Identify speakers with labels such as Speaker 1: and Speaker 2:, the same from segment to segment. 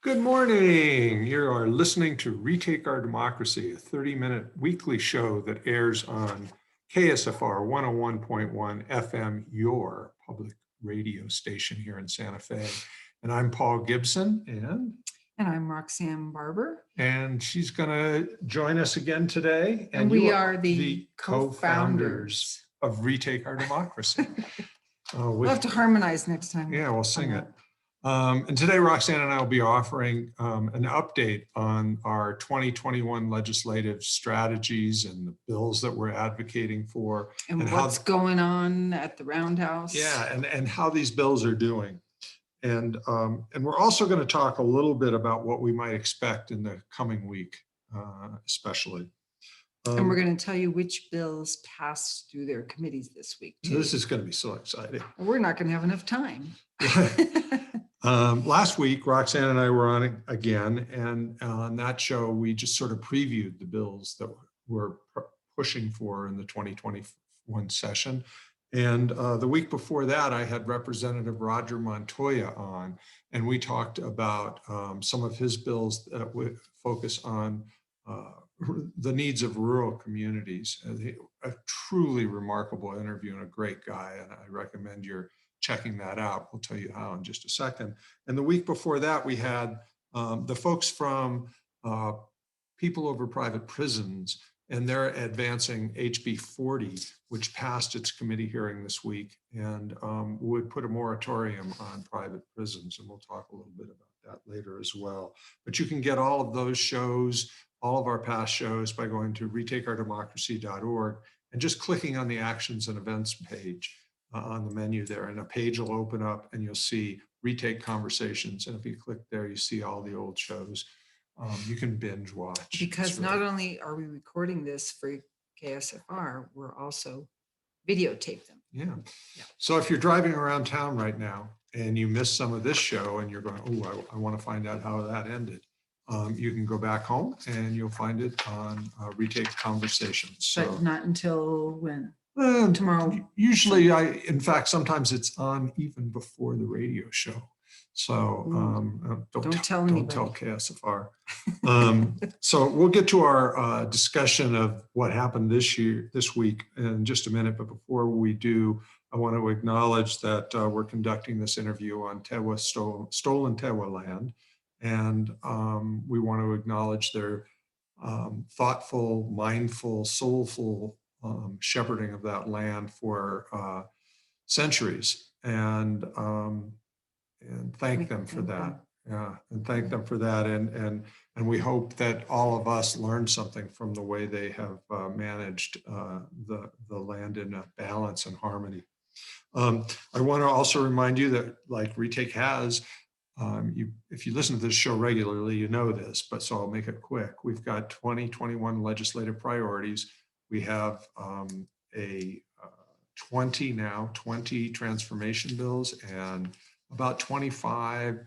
Speaker 1: Good morning. You are listening to Retake Our Democracy, a 30-minute weekly show that airs on KSFR 101.1 FM, your public radio station here in Santa Fe. And I'm Paul Gibson,
Speaker 2: And I'm Roxanne Barber.
Speaker 1: And she's going to join us again today.
Speaker 2: And we are the co-founders
Speaker 1: of Retake Our Democracy.
Speaker 2: We'll have to harmonize next time.
Speaker 1: Yeah, we'll sing it. And today, Roxanne and I will be offering an update on our 2021 legislative strategies and the bills that we're advocating for.
Speaker 2: And what's going on at the Roundhouse.
Speaker 1: Yeah, and how these bills are doing. And we're also going to talk a little bit about what we might expect in the coming week, especially.
Speaker 2: And we're going to tell you which bills passed through their committees this week, too.
Speaker 1: This is going to be so exciting.
Speaker 2: We're not going to have enough time.
Speaker 1: Last week, Roxanne and I were on it again, and on that show, we just sort of previewed the bills that we're pushing for in the 2021 session. And the week before that, I had Representative Roger Montoya on, and we talked about some of his bills that would focus on the needs of rural communities. A truly remarkable interview and a great guy, and I recommend you're checking that out. We'll tell you how in just a second. And the week before that, we had the folks from People Over Private Prisons, and they're advancing HB 40, which passed its committee hearing this week, and would put a moratorium on private prisons. And we'll talk a little bit about that later as well. But you can get all of those shows, all of our past shows, by going to retakeourdemocracy.org and just clicking on the actions and events page on the menu there, and a page will open up and you'll see Retake Conversations. And if you click there, you see all the old shows. You can binge watch.
Speaker 2: Because not only are we recording this for KSFR, we're also videotape them.
Speaker 1: Yeah. So if you're driving around town right now and you missed some of this show and you're going, oh, I want to find out how that ended, you can go back home and you'll find it on Retake Conversations. So,
Speaker 2: but not until when? Tomorrow.
Speaker 1: Usually, in fact, sometimes it's on even before the radio show. So don't tell KSFR. So we'll get to our discussion of what happened this week in just a minute. But before we do, I want to acknowledge that we're conducting this interview on Tewa stolen Tewa land. And we want to acknowledge their thoughtful, mindful, soulful shepherding of that land for centuries, and thank them for that. Yeah, and thank them for that. And we hope that all of us learn something from the way they have managed the land in a balance and harmony. I want to also remind you that, like Retake has, if you listen to this show regularly, you know this, but so I'll make it quick. We've got 2021 legislative priorities. We have 20 transformation bills and about 25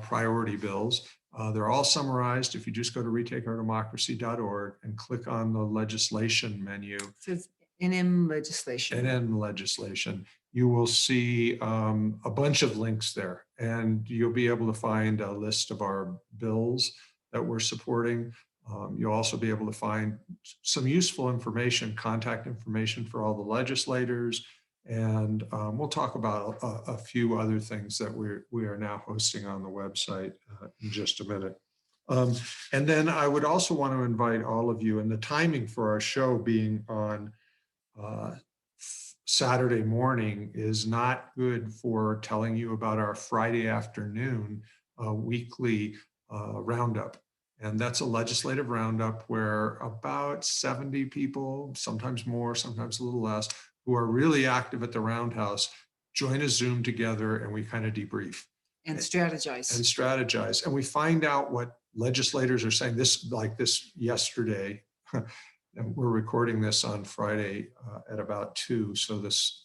Speaker 1: priority bills. They're all summarized. If you just go to retakeourdemocracy.org and click on the legislation menu.
Speaker 2: It says NM legislation.
Speaker 1: NM legislation. You will see a bunch of links there, and you'll be able to find a list of our bills that we're supporting. You'll also be able to find some useful information, contact information for all the legislators, and we'll talk about a few other things that we are now hosting on the website in just a minute. And then I would also want to invite all of you, and the timing for our show being on Saturday morning is not good for telling you about our Friday afternoon weekly roundup. And that's a legislative roundup where about 70 people, sometimes more, sometimes a little less, who are really active at the Roundhouse, join a Zoom together and we kind of debrief.
Speaker 2: And strategize. And we find out what legislators are saying. This yesterday, and we're recording this on Friday at about 2, so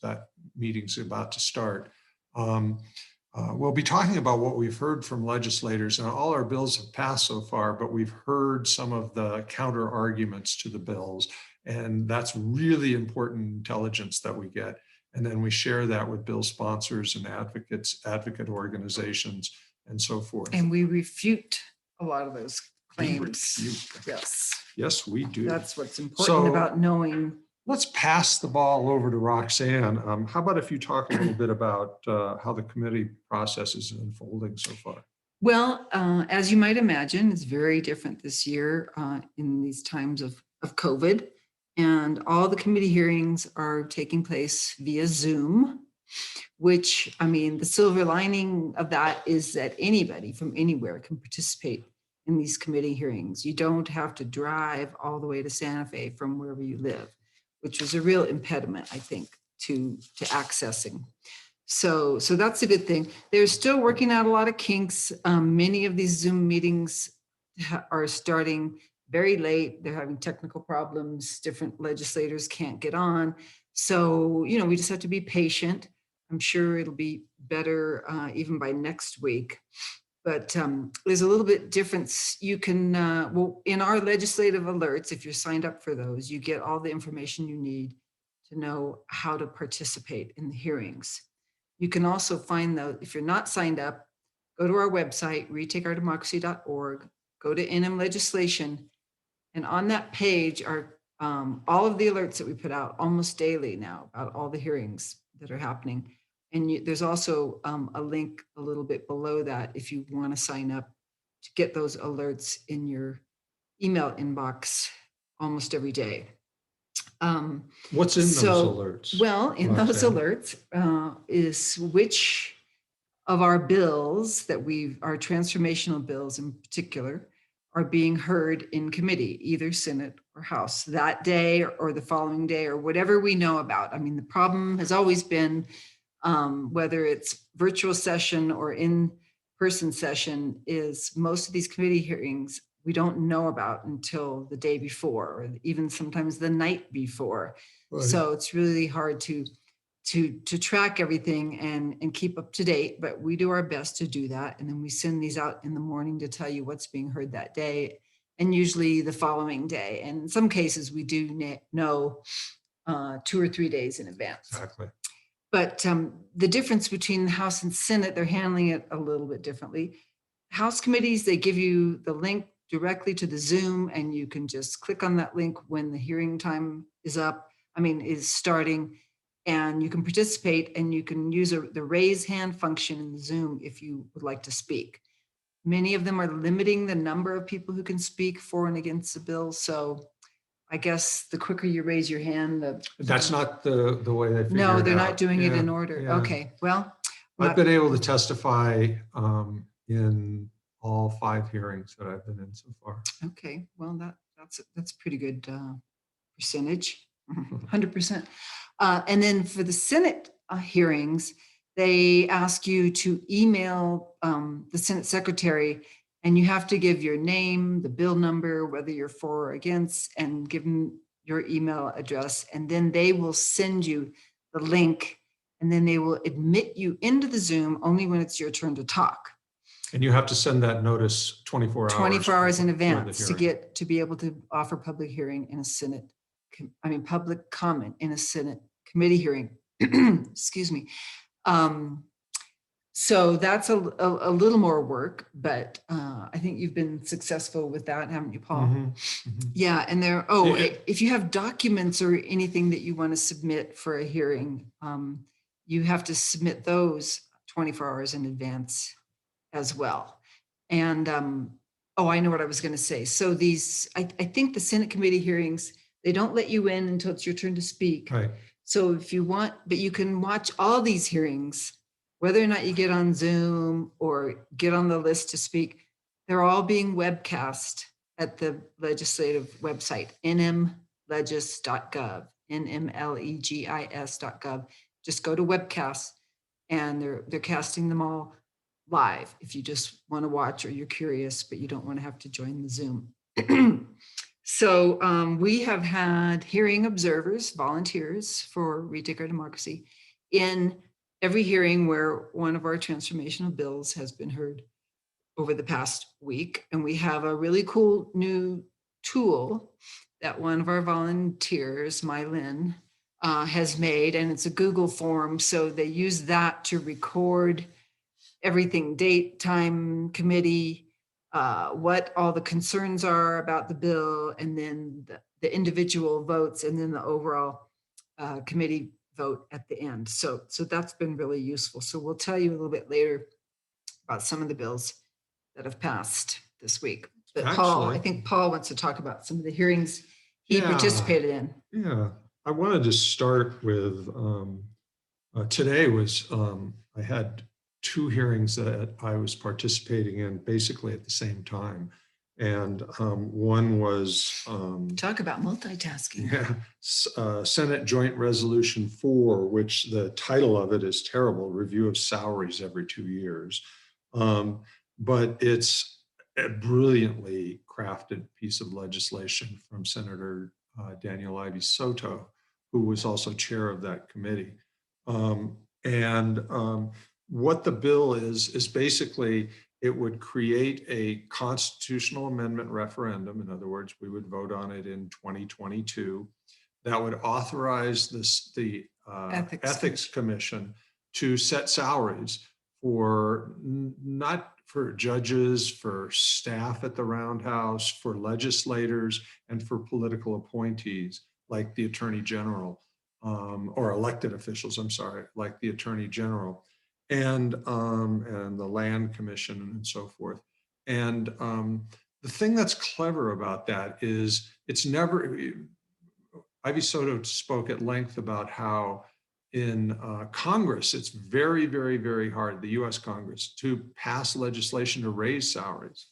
Speaker 2: that meeting's about to start. We'll be talking about what we've heard from legislators, and all our bills have passed so far, but we've heard some of the counter arguments to the bills, and that's really important intelligence that we get. And then we share that with bill sponsors and advocate organizations, and so forth.
Speaker 3: And we refute a lot of those
Speaker 2: We
Speaker 3: claims.
Speaker 2: refute.
Speaker 3: Yes,
Speaker 2: Yes, we do.
Speaker 3: that's what's important
Speaker 2: So-
Speaker 3: about knowing.
Speaker 2: Let's pass the ball over to Roxanne. How about if you talk a little bit about how the committee process is unfolding so far?
Speaker 3: Well, as you might imagine, it's very different this year in these times of COVID. And all the committee hearings are taking place via Zoom, which, I mean, the silver lining of that is that anybody from anywhere can participate in these committee hearings. You don't have to drive all the way to Santa Fe from wherever you live, which was a real impediment, I think, to accessing. So that's a good thing. They're still working out a lot of kinks. Many of these Zoom meetings are starting very late. They're having technical problems. Different legislators can't get on. So, you know, we just have to be patient. I'm sure it'll be better even by next week. But there's a little bit difference. You can, well, in our legislative alerts, if you're signed up for those, you get all the information you need to know how to participate in the hearings. You can also find those, if you're not signed up, go to our website, retakeourdemocracy.org, go to NM legislation. And on that page are all of the alerts that we put out almost daily now about all the hearings that are happening. And there's also a link a little bit below that if you want to sign up to get those alerts in your email inbox almost every day.
Speaker 2: What's in those alerts?
Speaker 3: Well, in those
Speaker 2: Roxanne?
Speaker 3: alerts is which of our bills that our transformational bills in particular, are being heard in committee, either Senate or House that day or the following day or whatever we know about. I mean, the problem has always been whether it's virtual session or in-person session is most of these committee hearings we don't know about until the day before or even sometimes the night before.
Speaker 2: Right.
Speaker 3: So it's really hard to track everything and keep up to date, but we do our best to do that. And then we send these out in the morning to tell you what's being heard that day and usually the following day. And in some cases we do know 2 or 3 days in advance.
Speaker 2: Exactly.
Speaker 3: But the difference between the House and Senate, they're handling it a little bit differently. House committees, they give you the link directly to the Zoom and you can just click on that link when the hearing time is starting, and you can participate and you can use the raise hand function in the Zoom if you would like to speak. Many of them are limiting the number of people who can speak for and against the bill. So I guess the quicker you raise your hand,
Speaker 2: That's not the way they figure it out.
Speaker 3: no, they're not doing it
Speaker 2: Yeah,
Speaker 3: in order.
Speaker 2: yeah.
Speaker 3: Okay, well.
Speaker 2: I've been able to testify in all 5 hearings that I've been in so far.
Speaker 3: Okay, well, that's pretty good percentage, 100%. And then for the Senate hearings, they ask you to email the Senate secretary, and you have to give your name, the bill number, whether you're for or against, and give them your email address. And then they will send you the link, and then they will admit you into the Zoom only when it's your turn to talk.
Speaker 2: And you have to send that notice 24 hours.
Speaker 3: 24 hours in
Speaker 2: before the
Speaker 3: advance to be able to offer public hearing in a Senate, public comment in a Senate committee hearing. Excuse me. So that's a little more work, but I think you've been successful with that, haven't you, Paul?
Speaker 2: Mhm, mhm.
Speaker 3: Yeah, and if you have documents or anything that you want to submit for a hearing, you have to submit those 24 hours in advance as well. And I know what I was going to say. So I think the Senate committee hearings, they don't let you in until it's your turn to speak.
Speaker 2: Right.
Speaker 3: So if you want, but you can watch all these hearings, whether or not you get on Zoom or get on the list to speak, they're all being webcast at the legislative website, nmlegis.gov, nmlegis.gov. Just go to webcast and they're casting them all live if you just want to watch or you're curious, but you don't want to have to join the Zoom. So we have had hearing observers, volunteers for Retake Our Democracy in every hearing where one of our transformational bills has been heard over the past week. And we have a really cool new tool that one of our volunteers, Mylin, has made, and it's a Google form. So they use that to record everything, date, time, committee, what all the concerns are about the bill, and then the individual votes, and then the overall committee vote at the end. So that's been really useful. So we'll tell you a little bit later about some of the bills that have passed this week. But Paul, I think Paul wants to talk about some of the hearings he participated in.
Speaker 1: Yeah, I wanted to start with, today was, I had 2 hearings that I was participating in basically at the same time. And one was
Speaker 3: talk about multitasking.
Speaker 1: Senate Joint Resolution 4, which the title of it is terrible, review of salaries every 2 years. But it's a brilliantly crafted piece of legislation from Senator Daniel Ivey Soto, who was also chair of that committee. What the bill is basically, it would create a constitutional amendment referendum. In other words, we would vote on it in 2022. That would authorize the Ethics Commission to set salaries for not for judges, for staff at the Roundhouse, for legislators, and for political appointees like the Attorney General, or elected officials, I'm sorry, like the Attorney General, and the Land Commission and so forth. And the thing that's clever about that is it's never, Ivy Soto spoke at length about how in Congress, it's very, very, very hard, the US Congress, to pass legislation to raise salaries.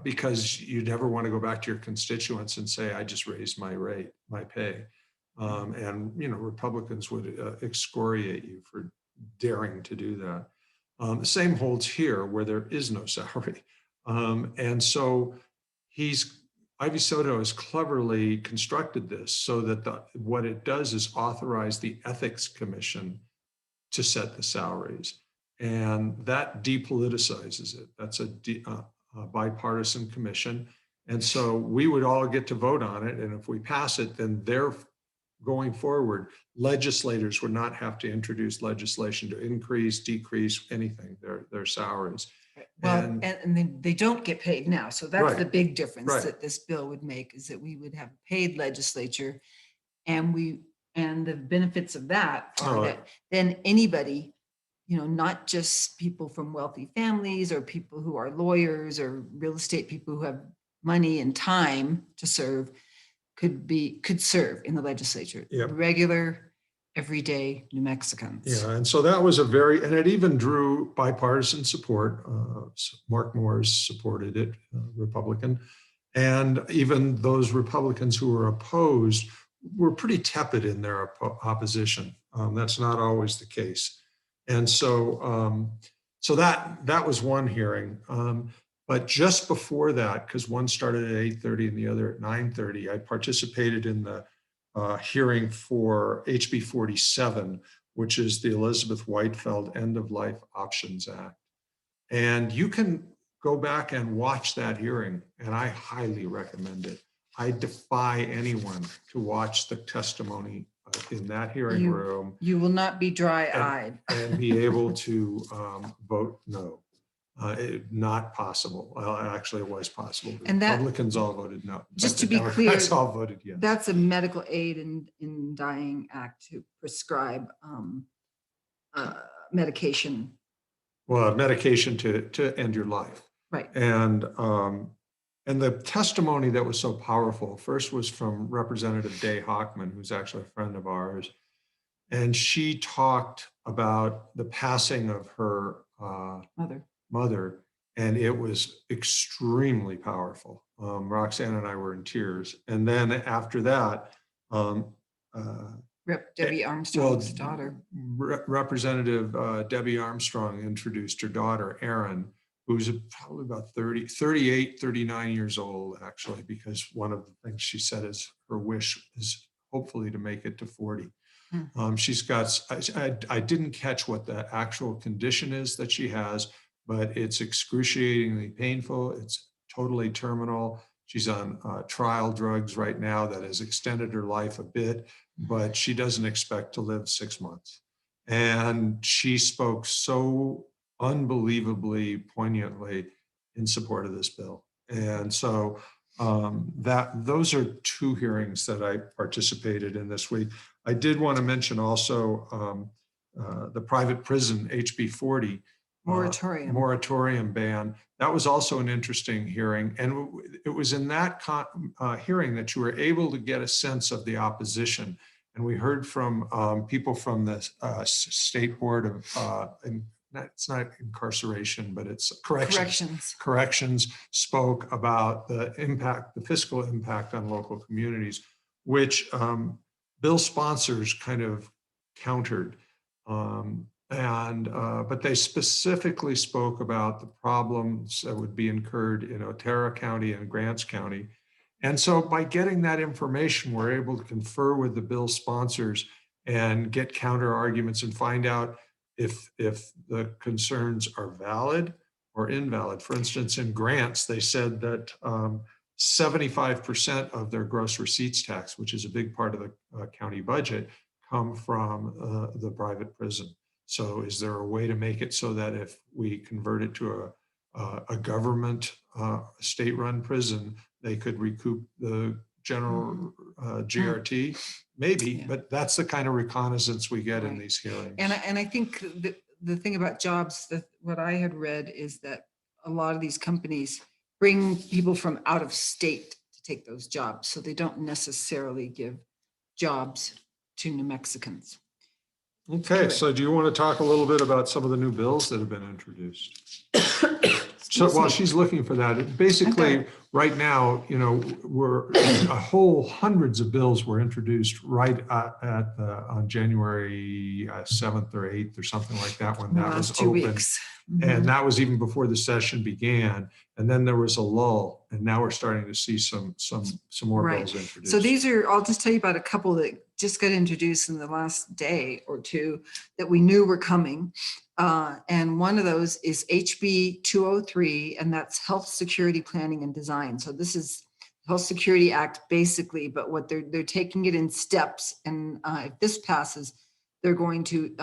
Speaker 1: Because you never want to go back to your constituents and say, I just raised my rate, my pay. And, you know, Republicans would excoriate you for daring to do that. The same holds here where there is no salary. And so Ivy Soto has cleverly constructed this so that what it does is authorize the Ethics Commission to set the salaries. And that depoliticizes it. That's a bipartisan commission. And so we would all get to vote on it. And if we pass it, then going forward, legislators would not have to introduce legislation to increase, decrease, anything, their salaries.
Speaker 3: Well, and they don't get paid now. So that's the big difference that this bill would make, is that we would have a paid legislature, and the benefits of that are that then anybody, you know, not just people from wealthy families or people who are lawyers or real estate people who have money and time to serve, could serve in the legislature. Yep. Regular, everyday New Mexicans.
Speaker 1: Yeah, and so that was and it even drew bipartisan support. Mark Moores supported it, Republican. And even those Republicans who were opposed were pretty tepid in their opposition. That's not always the case. And so, that was one hearing. But just before that, because one started at 8:30 and the other at 9:30, I participated in the hearing for HB 47, which is the Elizabeth Whitefeld End of Life Options Act. And you can go back and watch that hearing, and I highly recommend it. I defy anyone to watch the testimony in that hearing room.
Speaker 3: You will not be dry-eyed.
Speaker 1: And be able to vote no. Not possible. Well, actually, it was possible. And Republicans all voted no.
Speaker 3: Just to be clear,
Speaker 1: that's all voted yes.
Speaker 3: That's a medical aid in dying act to prescribe medication.
Speaker 1: Well, medication to end your life.
Speaker 3: Right.
Speaker 1: And the testimony that was so powerful first was from Representative Day Hockman, who's actually a friend of ours, and she talked about the passing of her mother, and it was extremely powerful. Roxanne and I were in tears. And then after that,
Speaker 3: Rep. Debbie Armstrong's daughter.
Speaker 1: Representative Debbie Armstrong introduced her daughter, Erin, who's probably about 38, 39 years old, actually, because one of the things she said is her wish is hopefully to make it to 40. She's got, I didn't catch what the actual condition is that she has, but it's excruciatingly painful. It's totally terminal. She's on trial drugs right now that has extended her life a bit, but she doesn't expect to live 6 months. And she spoke so unbelievably poignantly in support of this bill. And so those are two hearings that I participated in this week. I did want to mention also the private prison HB 40 moratorium ban. That was also an interesting hearing. And it was in that hearing that you were able to get a sense of the opposition. And we heard from people from the State Board of, it's not incarceration, but it's corrections spoke about the impact, the fiscal impact on local communities, which bill sponsors kind of countered. But they specifically spoke about the problems that would be incurred in Otero County and Grants County. And so by getting that information, we're able to confer with the bill sponsors and get counter arguments and find out if the concerns are valid or invalid. For instance, in Grants, they said that 75% of their gross receipts tax, which is a big part of the county budget, come from the private prison. So is there a way to make it so that if we convert it to a government state-run prison, they could recoup the general GRT? Maybe, but that's the kind of reconnaissance we get in these hearings.
Speaker 3: And I think the thing about jobs, what I had read is that a lot of these companies bring people from out of state to take those jobs. So they don't necessarily give jobs to New Mexicans.
Speaker 1: Okay, anyway. So do you want to talk a little bit about some of the new bills that have been introduced? So while she's looking for that, basically right now, we're hundreds of bills were introduced right on January 7th or 8th or something like that when that was open. 2 weeks. Mm-hmm. And that was even before the session began. And then there was a lull, and now we're starting to see some more bills introduced.
Speaker 3: So these are, I'll just tell you about a couple that just got introduced in the last day or two that we knew were coming. And one of those is HB 203, and that's Health Security Planning and Design. So this is Health Security Act basically, but what they're taking it in steps. And if this passes, they're going to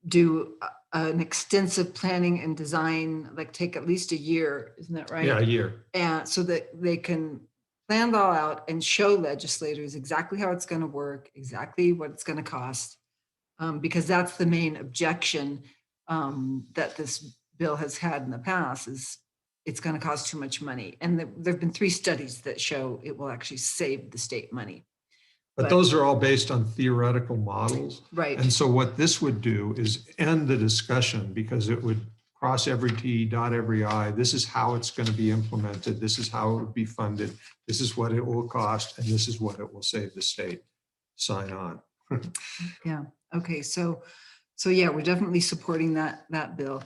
Speaker 3: do an extensive planning and design, like take at least a year, isn't that right?
Speaker 1: Yeah, a year.
Speaker 3: And so that they can plan it all out and show legislators exactly how it's going to work, exactly what it's going to cost. Because that's the main objection that this bill has had in the past is it's going to cost too much money. And there have been 3 studies that show it will actually save the state money.
Speaker 1: But those are all based on theoretical models.
Speaker 3: Right.
Speaker 1: And so what this would do is end the discussion because it would cross every T, dot every I. This is how it's going to be implemented. This is how it would be funded. This is what it will cost. And this is what it will save the state. Sign on.
Speaker 3: Yeah. Okay. So yeah, we're definitely supporting that bill.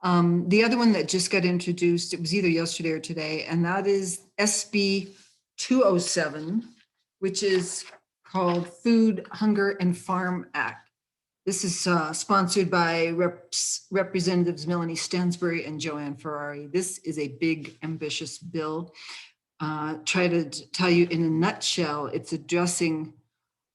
Speaker 3: The other one that just got introduced, it was either yesterday or today, and that is SB 207, which is called Food, Hunger, and Farm Act. This is sponsored by Representatives Melanie Stansbury and Joanne Ferrari. This is a big, ambitious bill. Try to tell you in a nutshell, it's addressing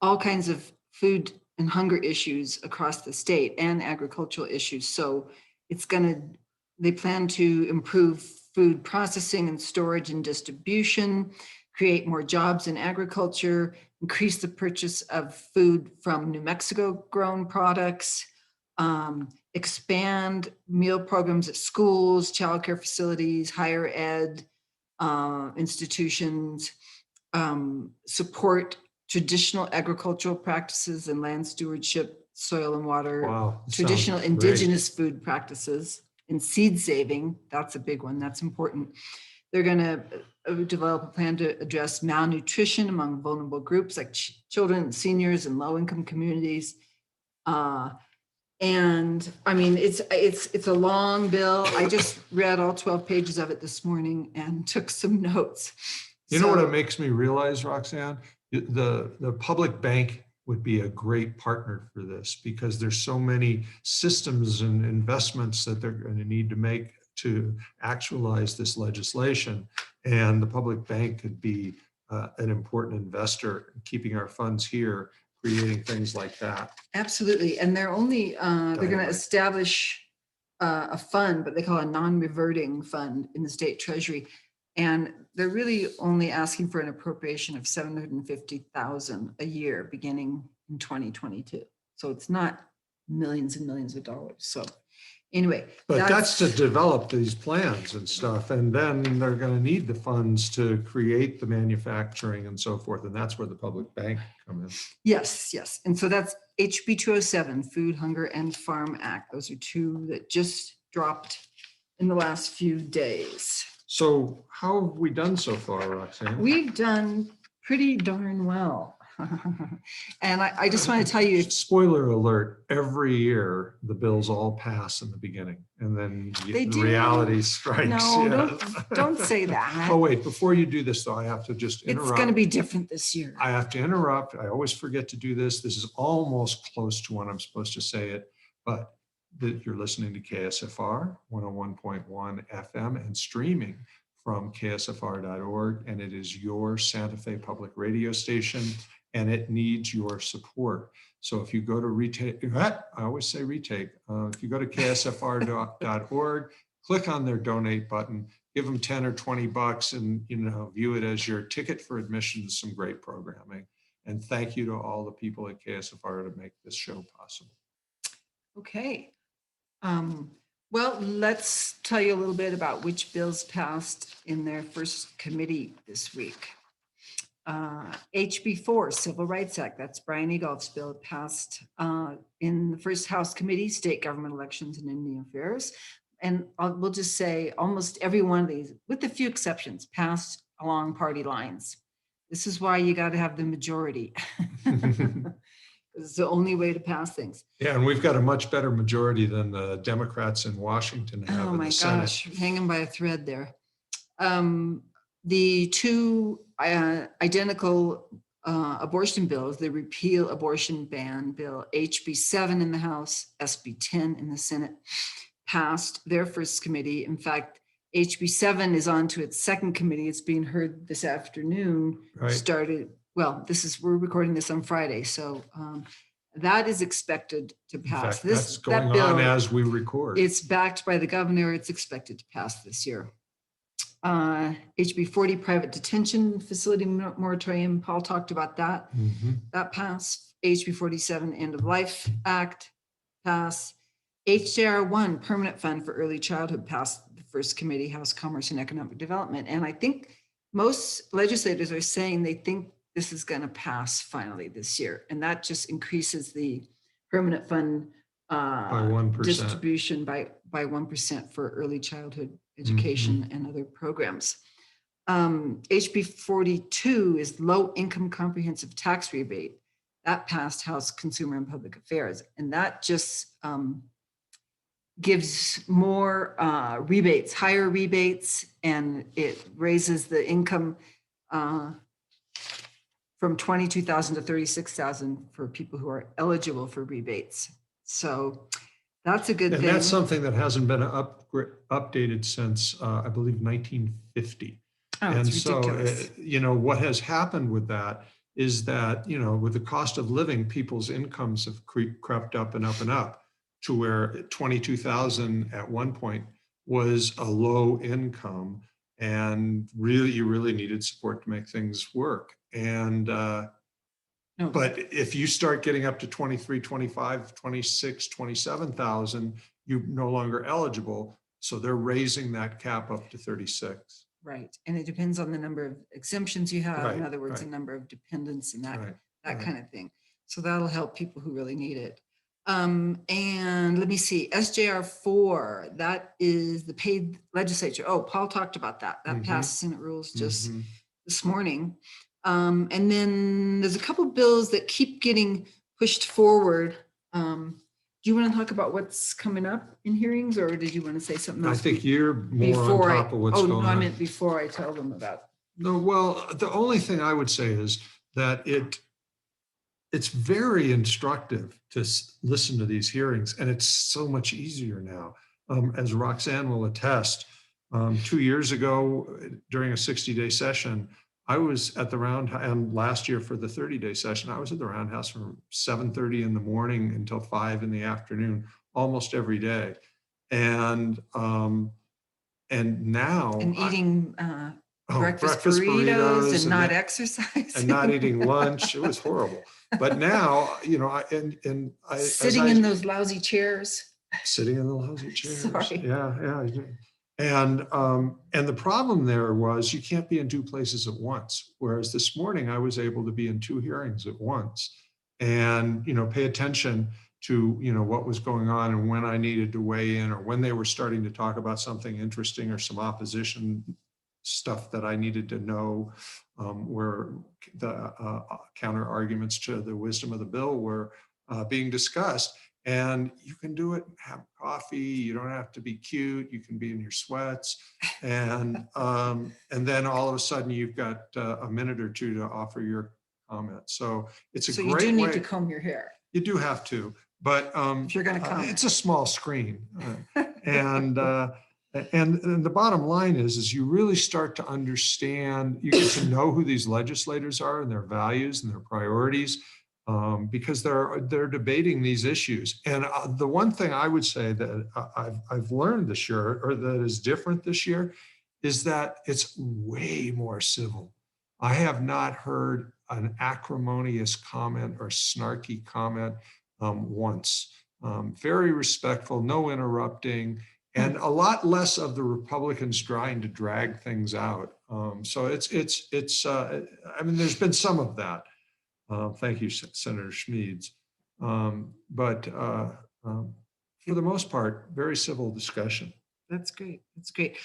Speaker 3: all kinds of food and hunger issues across the state and agricultural issues. So they plan to improve food processing and storage and distribution, create more jobs in agriculture, increase the purchase of food from New Mexico grown products, expand meal programs at schools, childcare facilities, higher ed institutions, support traditional agricultural practices and land stewardship, soil and water, traditional indigenous food practices, and seed saving. That's a big one. That's important. They're going to develop a plan to address malnutrition among vulnerable groups like children, seniors, and low-income communities. And I mean, it's a long bill. I just read all 12 pages of it this morning and took some notes.
Speaker 1: You know what it makes me realize, Roxanne? The public bank would be a great partner for this because there's so many systems and investments that they're going to need to make to actualize this legislation. And the public bank could be an important investor in keeping our funds here creating things like that.
Speaker 3: Absolutely. And they're only, they're going to
Speaker 1: Dynamite.
Speaker 3: establish a fund, but they call it a non-reverting fund in the state treasury. And they're really only asking for an appropriation of 750,000 a year beginning in 2022. So it's not millions and millions of dollars. So anyway.
Speaker 1: But that's to develop these plans and stuff. And then they're going to need the funds to create the manufacturing and so forth. And that's where the public bank come in.
Speaker 3: Yes, yes. And so that's HB 207, Food, Hunger, and Farm Act. Those are two that just dropped in the last few days.
Speaker 1: So how have we done so far, Roxanne?
Speaker 3: We've done pretty darn well. And I just want to tell you,
Speaker 1: Spoiler alert, every year the bills all pass in the beginning and then
Speaker 3: They
Speaker 1: the
Speaker 3: do.
Speaker 1: reality strikes.
Speaker 3: no,
Speaker 1: Yeah.
Speaker 3: don't say that.
Speaker 1: Oh, wait, before you do this though, I have to just interrupt.
Speaker 3: It's going to be different this year.
Speaker 1: I have to interrupt. I always forget to do this. This is almost close to when I'm supposed to say it, but you're listening to KSFR 101.1 FM and streaming from ksfr.org. And it is your Santa Fe public radio station and it needs your support. So if you go to retake, I always say retake. If you go to ksfr.org, click on their donate button, give them 10 or 20 bucks and, view it as your ticket for admission to some great programming. And thank you to all the people at KSFR to make this show possible.
Speaker 3: Okay. Well, let's tell you a little bit about which bills passed in their first committee this week. HB 4, Civil Rights Act, that's Brian Egolf's bill, passed in the first House Committee, State Government Elections and Indian Affairs. And we'll just say almost every one of these, with a few exceptions, passed along party lines. This is why you got to have the majority. It's the only way to pass things.
Speaker 1: Yeah, and we've got a much better majority than the Democrats in Washington have in the Senate.
Speaker 3: Gosh, hanging by a thread there. The two identical abortion bills, the repeal abortion ban bill, HB 7 in the House, SB 10 in the Senate, passed their first committee. In fact, HB 7 is on to its second committee. It's being heard this afternoon.
Speaker 1: Right.
Speaker 3: We're recording this on Friday. So that is expected to pass.
Speaker 1: In fact, that's going on as we record.
Speaker 3: It's backed by the governor. It's expected to pass this year. HB 40, private detention facility moratorium. Paul talked about that. That passed. HB 47, end of life act passed. HJR 1, permanent fund for early childhood, passed the first committee, House Commerce and Economic Development. And I think most legislators are saying they think this is going to pass finally this year. And that just increases the permanent fund
Speaker 1: by 1%.
Speaker 3: distribution by 1% for early childhood education and other programs. HB 42 is low income comprehensive tax rebate. That passed House Consumer and Public Affairs. And that just gives more rebates, higher rebates, and it raises the income from $22,000 to $36,000 for people who are eligible for rebates. So that's a good thing.
Speaker 1: And that's something that hasn't been updated since, I believe, 1950.
Speaker 3: Oh,
Speaker 1: and
Speaker 3: it's ridiculous.
Speaker 1: So, what has happened with that is that, with the cost of living, people's incomes have crept up and up and up to where 22,000 at one point was a low income, and you really needed support to make things work. And but if you start getting up to 23, 25, 26, 27,000, you're no longer eligible. So they're raising that cap up to 36.
Speaker 3: Right. And it depends on the number of exemptions you have.
Speaker 1: Right,
Speaker 3: In other words,
Speaker 1: right.
Speaker 3: the number of dependents and that
Speaker 1: Right.
Speaker 3: kind of thing. So that'll help people who really need it. And let me see, SJR 4, that is the paid legislature. Oh, Paul talked about that. That passed Senate rules just this morning. And then there's a couple bills that keep getting pushed forward. Do you want to talk about what's coming up in hearings, or did you want to say something else?
Speaker 1: I think you're more on top of what's going on.
Speaker 3: I meant before I tell them about.
Speaker 1: No, well, the only thing I would say is that it's very instructive to listen to these hearings, and it's so much easier now. As Roxanne will attest, 2 years ago during a 60-day session, I was at the and last year for the 30-day session, I was at the Roundhouse from 7:30 in the morning until 5 in the afternoon, almost every day. And now
Speaker 3: And eating breakfast
Speaker 1: breakfast
Speaker 3: burritos and not
Speaker 1: and
Speaker 3: exercising.
Speaker 1: and not eating lunch. It was horrible. But now,
Speaker 3: Sitting in those lousy chairs.
Speaker 1: sitting in the lousy chairs.
Speaker 3: Sorry.
Speaker 1: Yeah. And the problem there was you can't be in two places at once. Whereas this morning I was able to be in two hearings at once and, pay attention to, what was going on and when I needed to weigh in or when they were starting to talk about something interesting or some opposition stuff that I needed to know, where the counter arguments to the wisdom of the bill were being discussed. And you can do it, have coffee. You don't have to be cute. You can be in your sweats. And then all of a sudden you've got a minute or two to offer your comment. So it's a
Speaker 3: So
Speaker 1: great way.
Speaker 3: you do need to comb your hair.
Speaker 1: You do have to, but
Speaker 3: if you're going to comment.
Speaker 1: it's a small screen. And the bottom line is you really start to understand, you get to know who these legislators are and their values and their priorities. Because they're debating these issues. And the one thing I would say that I've learned this year, or that is different this year, is that it's way more civil. I have not heard an acrimonious comment or snarky comment once. Very respectful, no interrupting, and a lot less of the Republicans trying to drag things out. So it's I mean, there's been some of that. Thank you, Senator Schmeeds. But for the most part, very civil discussion.
Speaker 3: That's great. That's great.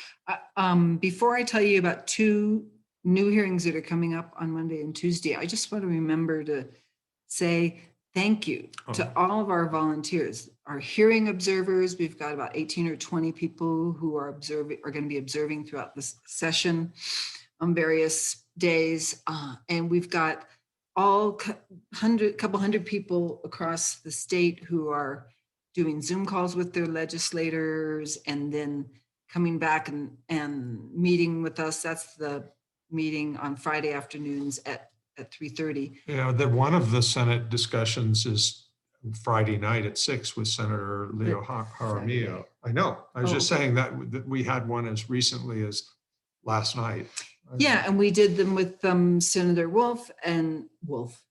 Speaker 3: Before I tell you about two new hearings that are coming up on Monday and Tuesday, I just want to remember to say thank you to all of our volunteers, our hearing observers. We've got about 18 or 20 people who are going to be observing throughout this session on various days. And we've got couple hundred people across the state who are doing Zoom calls with their legislators and then coming back and meeting with us. That's the meeting on Friday afternoons at 3:30.
Speaker 1: Yeah, one of the Senate discussions is Friday night at 6 with Senator Leo Jaramillo. I know. I was just saying that we had one as recently as last night.
Speaker 3: Yeah, and we did them with Senator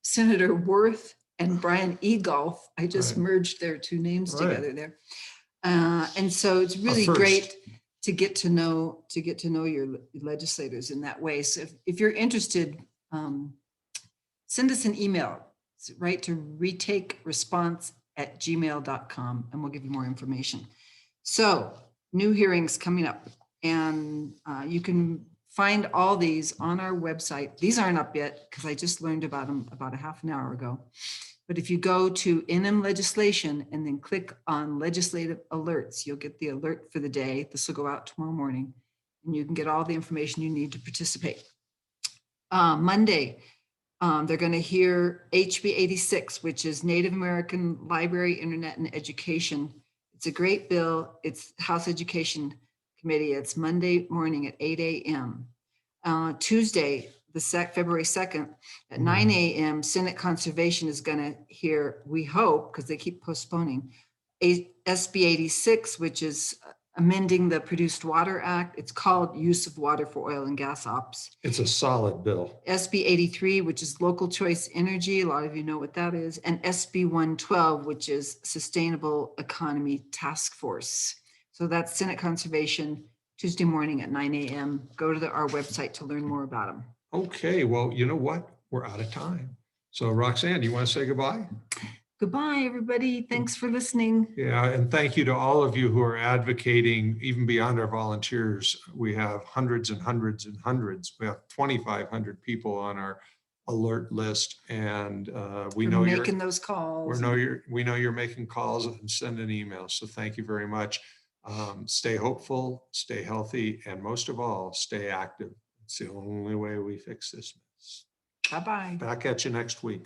Speaker 3: Senator Worth and Brian Egolf. I just merged their two names together there. And so it's really great to get to know your legislators in that way. So if you're interested, send us an email, right, to retakeresponse@gmail.com, and we'll give you more information. So new hearings coming up, and you can find all these on our website. These aren't up yet because I just learned about them about a half an hour ago. But if you go to NM legislation and then click on legislative alerts, you'll get the alert for the day. This will go out tomorrow morning, and you can get all the information you need to participate. Monday, they're going to hear HB 86, which is Native American Library, Internet, and Education. It's a great bill. It's House Education Committee. It's Monday morning at 8 a.m. Tuesday, February 2nd at 9 a.m. Senate Conservation is going to hear, we hope, because they keep postponing, SB 86, which is amending the Produced Water Act. It's called Use of Water for Oil and Gas Ops.
Speaker 1: It's a solid bill.
Speaker 3: SB 83, which is Local Choice Energy. A lot of you know what that is. And SB 112, which is Sustainable Economy Task Force. So that's Senate Conservation, Tuesday morning at 9 a.m. Go to our website to learn more about them.
Speaker 1: Okay, well, you know what? We're out of time. So Roxanne, do you want to say goodbye?
Speaker 3: Goodbye, everybody. Thanks for listening.
Speaker 1: Yeah, and thank you to all of you who are advocating, even beyond our volunteers. We have hundreds and hundreds and hundreds. We have 2,500 people on our alert list, and we know you're
Speaker 3: making those calls.
Speaker 1: We know you're making calls and sending emails. So thank you very much. Stay hopeful, stay healthy, and most of all, stay active. It's the only way we fix this mess.
Speaker 3: Bye-bye.
Speaker 1: Back at you next week.